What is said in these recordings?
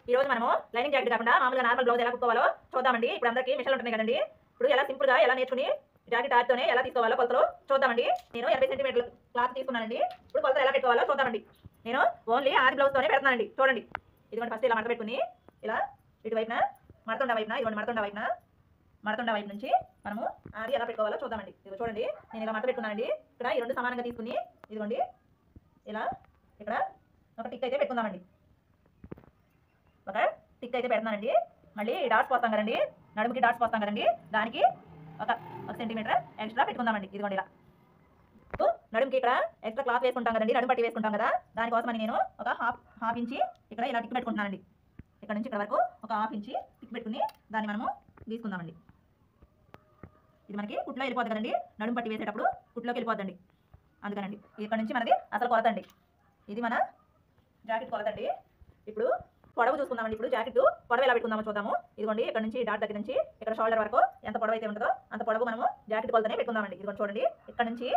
ఈ రోజు మనము లైనింగ్ జాకెట్ కాకుండా మామూలుగా నార్మల్ బ్లౌజ్ ఎలా కుట్టుకోవాలో చూద్దామండి. ఇప్పుడు అందరికీ మిషన్లు ఉంటున్నాయి కదండి. ఇప్పుడు ఎలా సింపుల్ గా ఎలా నేర్చుకుని జాకెట్ ఆర్తోనే ఎలా తీసుకోవాలో కొలతలు చూద్దామండి. నేను 80 సెంటీమీటర్ల క్లాత్ తీసుకున్నానండి. ఇప్పుడు కొలతలు ఎలా పెట్టుకోవాలో చూద్దామండి. నేను ఓన్లీ ఆది బ్లౌజ్ తోనే పెడతానండి. చూడండి, ఇదిగోండి ఫస్ట్ ఇలా మడత పెట్టుకుని ఇలా ఇటు వైపున మడతుండ వైపున ఇదిగోండి మడతుండ వైపు నుంచి మనము ఆది ఎలా పెట్టుకోవాలో చూద్దామండి. ఇదిగో చూడండి, నేను ఇలా మడత పెట్టుకున్నానండి. ఇక్కడ ఈ రెండు సమానంగా తీసుకుని ఇదిగోండి ఇలా ఇక్కడ ఒక టిక్ అయితే పెట్టుకుందామండి. ఒక టిక్ అయితే పెడతానండి. మళ్ళీ డాట్స్ పోస్తాం కదండి, నడుముకి డాట్స్ పోస్తాం కదండి, దానికి ఒక సెంటీమీటర్ ఎక్స్ట్రా పెట్టుకుందామండి. ఇదిగోండి ఇలా నడుముకి ఇక్కడ ఎక్స్ట్రా క్లాత్ వేసుకుంటాం కదండి, నడుము పట్టి వేసుకుంటాం కదా, దానికోసమని నేను ఒక హాఫ్ ఇంచి ఇక్కడ ఇలా టిక్ పెట్టుకుంటున్నానండి. ఇక్కడ నుంచి ఇక్కడ వరకు ఒక హాఫ్ ఇంచి టిక్ పెట్టుకుని దాన్ని మనము తీసుకుందామండి. ఇది మనకి కుట్లో వెళ్ళిపోద్ది కదండి, నడుము పట్టి వేసేటప్పుడు కుట్లోకి వెళ్ళిపోద్దండి. అందుకనండి ఇక్కడ నుంచి మనది అసలు కొలతండి. ఇది మన జాకెట్ కొలతండి. ఇప్పుడు పొడవు చూసుకుందామండి. ఇప్పుడు జాకెట్ పొడవు ఎలా పెట్టుకుందామో చూద్దాము. ఇదిగోండి ఇక్కడ నుంచి డాట్ దగ్గర నుంచి ఇక్కడ షోల్డర్ వరకు ఎంత పొడవు అయితే ఉంటుందో అంత పొడవు మనము జాకెట్ కొలతనే పెట్టుకుందామండి. ఇదిగోండి చూడండి, ఇక్కడ నుంచి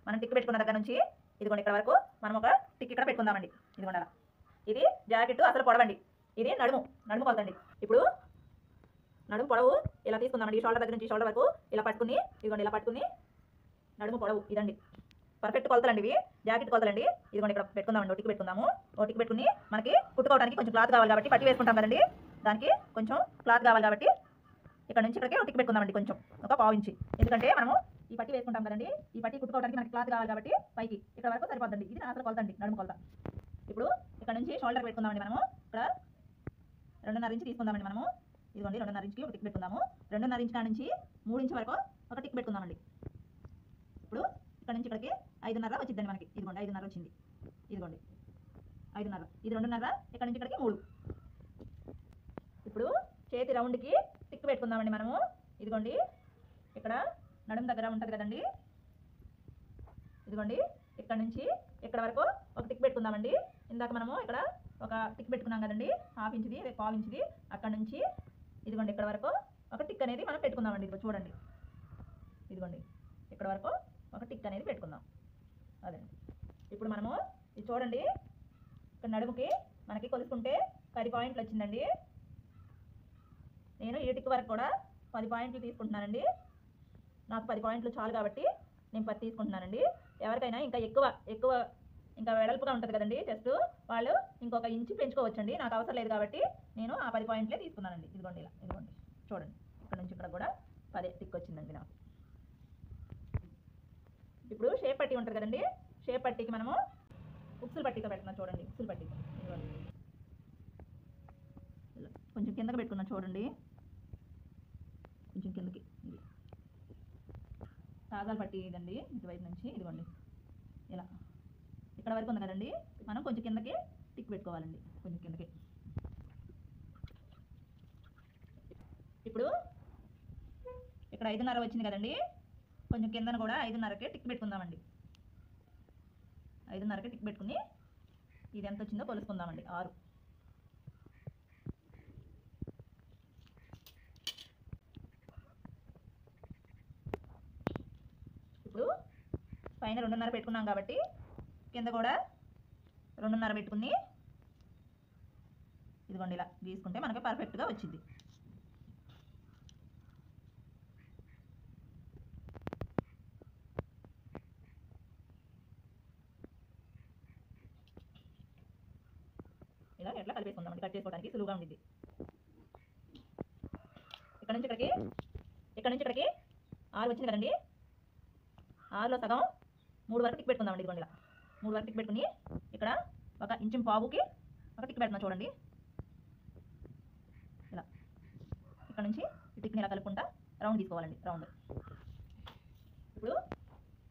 మనం టిక్ పెట్టుకున్న దగ్గర నుంచి ఇదిగోండి ఇక్కడ వరకు మనం ఒక టిక్ ఇక్కడ పెట్టుకుందామండి. ఇదిగోండి అలా. ఇది జాకెట్ అసలు పొడవండి. ఇది నడుము కొలతండి. ఇప్పుడు నడుము పొడవు ఇలా తీసుకుందామండి. షోల్డర్ దగ్గర నుంచి షోల్డర్ వరకు ఇలా పట్టుకుని ఇదిగోండి ఇలా పట్టుకుని నడుము పొడవు ఇదండి. పర్ఫెక్ట్ కొలతలండి ఇవి, జాకెట్ కొలతలండి. ఇదిగోండి ఇక్కడ పెట్టుకుందామండి. ఓటికి పెట్టుకుందాము. ఓటికి పెట్టుకుని మనకి కుట్టుకోవడానికి కొంచెం క్లాత్ కావాలి కాబట్టి పట్టి వేసుకుంటాం కదండి, దానికి కొంచెం క్లాత్ కావాలి కాబట్టి ఇక్కడ నుంచి ఇక్కడికి ఓటికి పెట్టుకుందామండి. కొంచెం ఒక పావు ఇంచి, ఎందుకంటే మనము ఈ పట్టి వేసుకుంటాం కదండి, ఈ పట్టి కుట్టుకోవడానికి మనకి క్లాత్ కావాలి కాబట్టి పైకి ఇక్కడ వరకు సరిపోద్దండి. ఇది అసలు కొలతండి, నడుము కొలత. ఇప్పుడు ఇక్కడ నుంచి షోల్డర్ పెట్టుకుందామండి. మనము ఇక్కడ 2.5 ఇంచ్ తీసుకుందామండి. మనము ఇదిగోండి 2.5 ఇంచ్కి ఒక టిక్ పెట్టుకుందాము. 2.5 ఇంచ్ నుంచి 3 ఇంచ్ వరకు ఒక టిక్ పెట్టుకుందామండి. ఇప్పుడు ఇక్కడ నుంచి ఇక్కడికి 5.5 వచ్చిందండి మనకి. ఇదిగోండి 5.5 వచ్చింది. ఇదిగోండి 5.5, ఇది 2.5, ఇక్కడ నుంచి ఇక్కడికి 3. ఇప్పుడు చేతి రౌండ్కి టిక్ పెట్టుకుందామండి మనము. ఇదిగోండి ఇక్కడ నడుము దగ్గర ఉంటుంది కదండి, ఇదిగోండి ఇక్కడ నుంచి ఇక్కడ వరకు ఒక టిక్ పెట్టుకుందామండి. ఇందాక మనము ఇక్కడ ఒక టిక్ పెట్టుకున్నాం కదండి, హాఫ్ ఇంచ్ది పావు ఇంచ్ది, అక్కడ నుంచి ఇదిగోండి ఇక్కడ వరకు ఒక టిక్ అనేది మనం పెట్టుకుందామండి. ఇదిగో చూడండి, ఇదిగోండి ఇక్కడ వరకు ఒక టిక్ అనేది పెట్టుకుందాం. అదే ఇప్పుడు మనము ఇది చూడండి, ఇక్కడ నడుముకి మనకి కొలుసుకుంటే 10 పాయింట్లు వచ్చిందండి. నేను ఈ టిక్ వరకు కూడా 10 పాయింట్లు తీసుకుంటున్నానండి. నాకు 10 పాయింట్లు చాలు కాబట్టి నేను 10 తీసుకుంటున్నానండి. ఎవరికైనా ఇంకా ఎక్కువ ఇంకా వెడల్పుగా ఉంటుంది కదండి చెస్ట్, వాళ్ళు ఇంకొక ఇంచు పెంచుకోవచ్చండి. నాకు అవసరం లేదు కాబట్టి నేను ఆ 10 పాయింట్లే తీసుకున్నానండి. ఇదిగోండి ఇలా, ఇదిగోండి చూడండి, ఇక్కడ నుంచి ఇక్కడ కూడా 10 టిక్ వచ్చిందండి నాకు. ఇప్పుడు షేప్ పట్టీ ఉంటుంది కదండి, షేప్ పట్టీకి మనము ఉక్సులు పట్టీతో పెడుతున్నాం. చూడండి ఉక్సులు పట్టీ కొంచెం కిందకి పెట్టుకున్నాం. చూడండి కొంచెం కిందకి, ఇది కాజాల పట్టీ ఇదండి. ఇటువైపు నుంచి ఇదిగోండి ఇలా ఇక్కడ వరకు ఉంది కదండి, మనం కొంచెం కిందకి టిక్ పెట్టుకోవాలండి, కొంచెం కిందకి. ఇప్పుడు ఇక్కడ 5.5 వచ్చింది కదండి, కొంచెం కిందన కూడా 5.5కి టిక్ పెట్టుకుందామండి. 5.5కి టిక్ పెట్టుకుని ఇది ఎంత వచ్చిందో కొలుసుకుందామండి. 6. ఇప్పుడు పైన 2.5 పెట్టుకున్నాం కాబట్టి కింద కూడా 2.5 పెట్టుకుని ఇదిగోండి ఇలా గీసుకుంటే మనకి పర్ఫెక్ట్గా వచ్చింది. ఇలా ఎట్లా కలిపేసుకుందామండి, కట్ చేసుకోవడానికి సులువుగా ఉండిద్ది. ఇక్కడ నుంచి ఇక్కడికి 6 వచ్చింది కదండి, 6లో సగం 3 వరకు టిక్ పెట్టుకుందామండి. ఇదిగోండి ఇలా 3 వరకు టిక్ పెట్టుకుని ఇక్కడ ఒక ఇంచు పావుకి ఒక టిక్ పెడుతున్నా. చూడండి ఇలా ఇక్కడ నుంచి ఈ టిక్ని ఇలా కలుపుకుంటా రౌండ్ తీసుకోవాలండి, రౌండ్.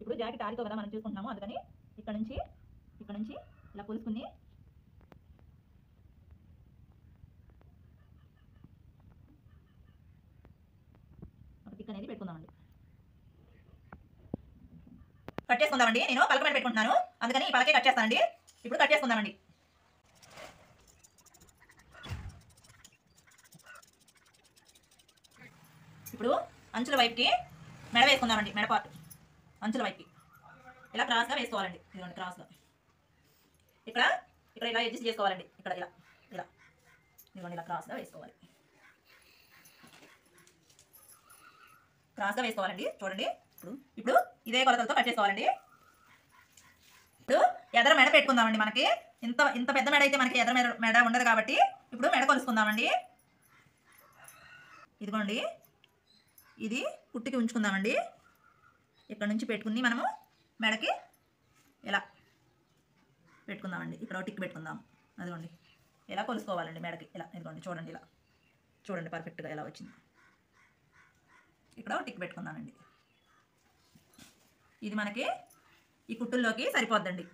ఇప్పుడు జాకెట్ ఆరితో కదా మనం చూసుకుంటున్నాము, అందుకని ఇక్కడ నుంచి ఇలా కొలుసుకుని ఒక టిక్ అనేది పెట్టుకుందామండి. కట్ చేసుకుందామండి. నేను పలక మీద పెట్టుకుంటున్నాను, అందుకని ఈ పలకే కట్ చేస్తానండి. ఇప్పుడు కట్ చేసుకుందామండి. ఇప్పుడు అంచుల వైపుకి మెడ వేసుకుందామండి. మెడ పార్ట్ అంచుల వైపుకి ఇలా క్రాస్గా వేసుకోవాలండి. ఇదిగోండి క్రాస్గా ఇక్కడ ఇలా అడ్జస్ట్ చేసుకోవాలండి. ఇక్కడ ఇలా ఇదిగోండి ఇలా క్రాస్గా వేసుకోవాలి. క్రాస్గా వేసుకోవాలండి. చూడండి ఇప్పుడు ఇదే కొలతలతో కట్ చేసుకోవాలండి. ఇప్పుడు ఎదర మెడ పెట్టుకుందామండి. మనకి ఇంత ఇంత పెద్ద మెడ అయితే మనకి ఎదర మెడ ఉండదు కాబట్టి ఇప్పుడు మెడ కొలుసుకుందామండి. ఇదిగోండి ఇది పుట్టికి ఉంచుకుందామండి. ఇక్కడ నుంచి పెట్టుకుని మనము మెడకి ఇలా పెట్టుకుందామండి. ఇక్కడ టిక్ పెట్టుకుందాం. అదిగోండి ఇలా కొలుసుకోవాలండి మెడకి. ఇలా ఇదిగోండి చూడండి, ఇలా చూడండి పర్ఫెక్ట్గా ఎలా వచ్చింది. ఇక్కడ టిక్ పెట్టుకుందామండి. ఇది మనకి ఈ కుట్టుల్లోకి సరిపోద్దండి.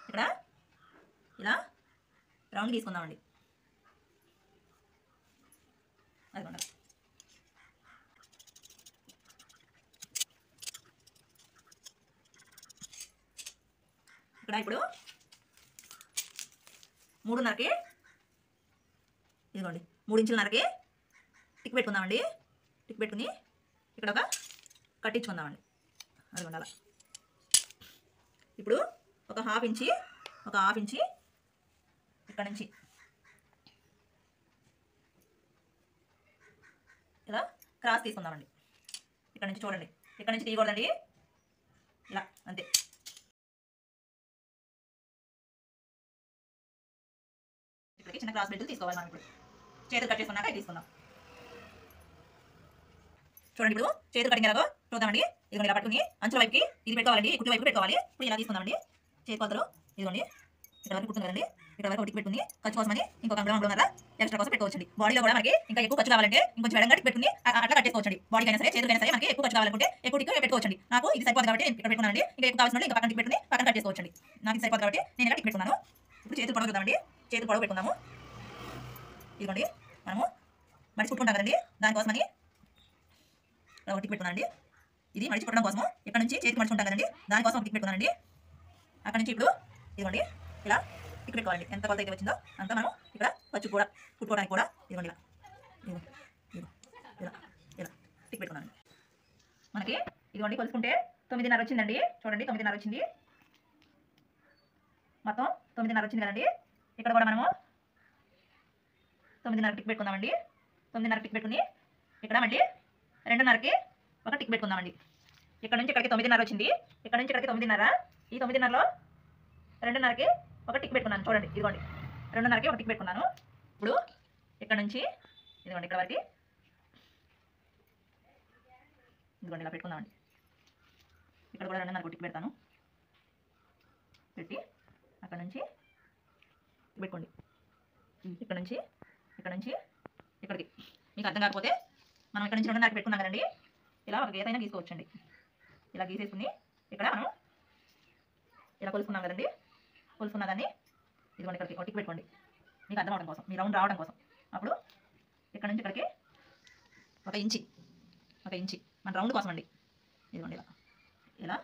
ఇక్కడ ఇలా రౌండ్ తీసుకుందామండి. అదిగోండి ఇక్కడ ఇప్పుడు 3:30కి ఇదిగోండి 3 ఇంచులన్నరకి టిక్ పెట్టుకుందామండి. టిక్ పెట్టుకుని ఇక్కడ ఒక కట్టించుకుందామండి. అదిగోండి అలా. ఇప్పుడు ఒక హాఫ్ ఇంచి ఇక్కడ నుంచి ఇలా క్రాస్ తీసుకుందామండి. ఇక్కడ నుంచి చూడండి, ఇక్కడ నుంచి తీయకూడదండి. ఇలా అంతే. ఇక్కడికి చిన్న క్రాస్ బెల్ట్ తీసుకోవాలి. మనం ఇప్పుడు చేతులు కట్ చేసుకున్నాక తీసుకుందాం. చూడండి ఇప్పుడు చేతులు కటింగ్ ఎలాగో చూద్దామండి. ఇదిగోండి ఇలా పట్టుకుని అంచుల వైపుకి ఇది పెట్టుకోవాలండి, కుట్టి వైపు పెట్టుకోవాలి. ఇప్పుడు ఇలా తీసుకుందామండి. చేతి కొలతలు ఇదిగోండి ఇక్కడ వరకు కుట్టుంది కదండి. ఇక్కడ వరకు టిక్ పెట్టుకుని ఖర్చు కోసమని ఇంకొక గ్రామ్ ఎక్స్ట్రా కోసం పెట్టుకోవచ్చండి. బాడీలో కూడా మనకి ఇంకా ఎక్కువ ఖర్చు కావాలంటే ఇంకొంచెం ఎడంగా టిక్ పెట్టుకుని అట్లా కట్ చేసుకోవచ్చండి. బాడీకైనా సరే చేతులైనా సరే మనకి ఎక్కువ ఖర్చు కావాలంటే ఎక్కువ టిక్ పెట్టుకోవచ్చండి. నాకు ఇది సరిపోదు కాబట్టి ఇక్కడ పెట్టుకున్నానండి. ఇంకా ఎక్కువ కావాల్సిన ఇంకా పక్కన టిక్ పెట్టుకుని పక్కన కట్ చేసుకోవచ్చండి. నాకు ఇది సరిపోదు కాబట్టి నేను ఇక్కడ టిక్ పెట్టుకున్నాను. ఇప్పుడు చేతులు పొడవు చూద్దామండి. చేతులు పొడవు పెట్టుకుందాము. ఇదిగోండి మనము మడిచి కుట్టుకుంటాం కదండి, దానికోసమని ఒక టిక్ పెట్టుకున్నానండి. ఇది మడిచి కుట్టడం కోసం ఇక్కడ నుంచి చేతికి మడుచుకుంటాం కదండి, దానికోసం ఒక టిక్ పెట్టుకున్నానండి. అక్కడ నుంచి ఇప్పుడు ఇదిగోండి ఇలా టిక్ పెట్టుకోవాలండి. ఎంత కొలత అయితే వచ్చిందో అంతా మనం ఇక్కడ ఖర్చు కూడా కుట్టుకోవడానికి కూడా ఇదిగోండి ఇలా ఇలా టిక్ పెట్టుకున్నానండి. మనకి ఇదిగోండి కొలుసుకుంటే 9:30 వచ్చిందండి. చూడండి 9:30 వచ్చింది. మొత్తం 9:30 వచ్చింది కదండి. ఇక్కడ కూడా మనము 9:30 టిక్ పెట్టుకుందామండి. 9:30 టిక్ పెట్టుకుని ఇక్కడ మళ్ళీ 2:30కి ఒక టిక్ పెట్టుకుందామండి. ఇక్కడ నుంచి ఇక్కడికి 9:30 వచ్చింది. ఇక్కడ నుంచి ఇక్కడికి 9:30. ఈ 9:30లో 2:30కి ఒక టిక్ పెట్టుకున్నాను. చూడండి ఇదిగోండి 2:30కి ఒక టిక్ పెట్టుకున్నాను. ఇప్పుడు ఇక్కడ నుంచి ఇదిగోండి ఇక్కడ వరకు ఇదిగోండి ఇలా పెట్టుకుందామండి. ఇక్కడ కూడా 2:30కి టిక్ పెడతాను. పెట్టి అక్కడ నుంచి పెట్టుకోండి. ఇక్కడ నుంచి ఇక్కడికి మీకు అర్థం కాకపోతే మనం ఇక్కడ నుంచి 2:30కి పెట్టుకున్నాం కదండి. ఇలా ఒక గీతైనా గీసుకోవచ్చండి. ఇలా గీసేసుకుని ఇక్కడ మనం ఇలా కొలుసుకున్నాం కదండి. కొలుసుకున్న దాన్ని ఇదిగోండి ఇక్కడికి టిక్ పెట్టుకోండి. మీకు అర్థం అవడం కోసం, మీ రౌండ్ రావడం కోసం. అప్పుడు ఇక్కడ నుంచి ఇక్కడికి ఒక ఇంచి మన రౌండ్ కోసం అండి. ఇదిగోండి ఇలా ఇలా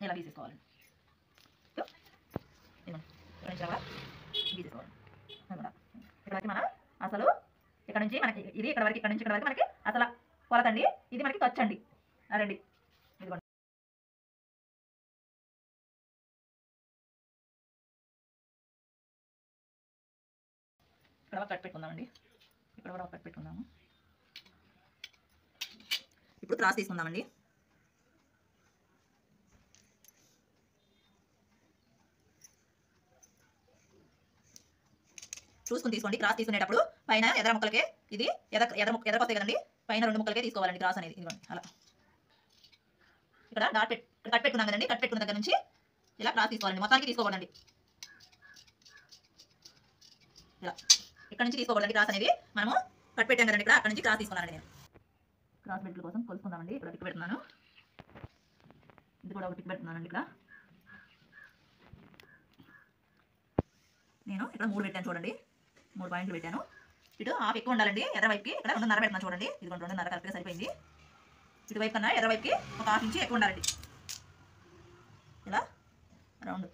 ఇలా గీసేసుకోవాలండి. ఇదిగోండి ఇక్కడ నుంచి ఇలా గీసేసుకోవాలి. ఇక్కడ వరకు మన అసలు ఇక్కడ నుంచి మనకి ఇది ఇక్కడ వరకు మనకి అసలు కొలతండి. ఇది మనకి ఖర్చు అండి. రండి ఇదిగోండి ఇక్కడ కట్ పెట్టుకుందామండి. ఇక్కడ కూడా కట్ పెట్టుకుందాము. ఇప్పుడు క్రాస్ తీసుకుందామండి. చూసుకుని తీసుకోండి. క్రాస్ తీసుకునేటప్పుడు పైన ఎదర ముక్కలకే ఇది ఎదరకొస్తాయి కదండి, పైన 2 ముక్కలకే తీసుకోవాలండి క్రాస్ అనేది. ఇదిగోండి అలా ఇక్కడ కట్ పెట్టుకున్నాం కదండి. కట్ పెట్టుకున్న దగ్గర నుంచి ఇలా క్రాస్ తీసుకోవాలండి. మొత్తానికి తీసుకోకూడదండి. ఇలా ఇక్కడ నుంచి తీసుకోకూడదండి క్రాస్ అనేది. మనము కట్ పెట్టాం కదండి. ఇక్కడ అక్కడ నుంచి క్రాస్ తీసుకున్నానండి. నేను క్రాస్ బెల్ట్ల కోసం కొలుసుకుందామండి. ఇక్కడ టిక్ పెడుతున్నాను. ఇది కూడా ఒక టిక్ పెడుతున్నానండి. ఇక్కడ నేను ఇక్కడ 3 పెట్టాను చూడండి. 3 పాయింట్లు పెట్టాను. ఇటు హాఫ్ ఎక్కువ ఉండాలండి ఎర్ర వైపుకి. ఇక్కడ 2:30 పెడుతున్నాను చూడండి. ఇది 2:30 కరెక్ట్గా సరిపోయింది. ఇటువైపు కన్నా ఎర్ర వైపుకి ఒక హాఫ్ ఇంచ్ ఎక్కువ ఉండాలండి. ఇలా రౌండ్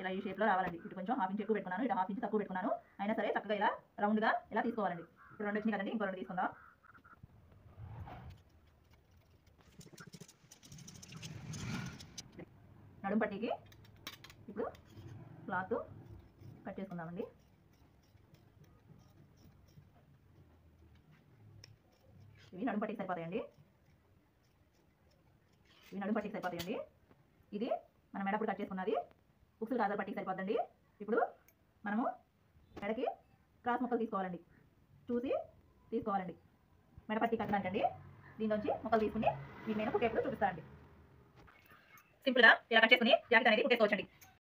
ఇలా ఈ షేప్లో రావాలండి. ఇటు కొంచెం హాఫ్ ఇంచ్ ఎక్కువ పెట్టుకున్నాను, ఇటు హాఫ్ ఇంచ్ తక్కువ పెట్టుకున్నాను. అయినా సరే చక్కగా ఇలా రౌండ్గా ఇలా తీసుకోవాలండి. ఇప్పుడు 2 వచ్చినాయి కదండి, ఇంకో 2 తీసుకుందాం. నడుము పట్టీకి ఇప్పుడు క్లాత్ కట్ చేసుకుందామండి. ఇవి నడుము పట్టీకి సరిపోతాయండి. ఇది మన మెడప్పుడు కట్ చేసుకున్నది ఉక్సులు కాజర్ పట్టీకి సరిపోద్దండి. ఇప్పుడు మనము మెడకి క్రాస్ ముక్కలు తీసుకోవాలండి, చూసి తీసుకోవాలండి. మెడ పట్టీ కట్టడానికండి. దీనిలోంచి ముక్కలు తీసుకుని మీకు నేను కుట్టేప్పుడు చూపిస్తానండి. సింపుల్గా ఇలా కట్ చేసుకుని జాకెట్ అనేది కుట్టేసుకోవచ్చండి.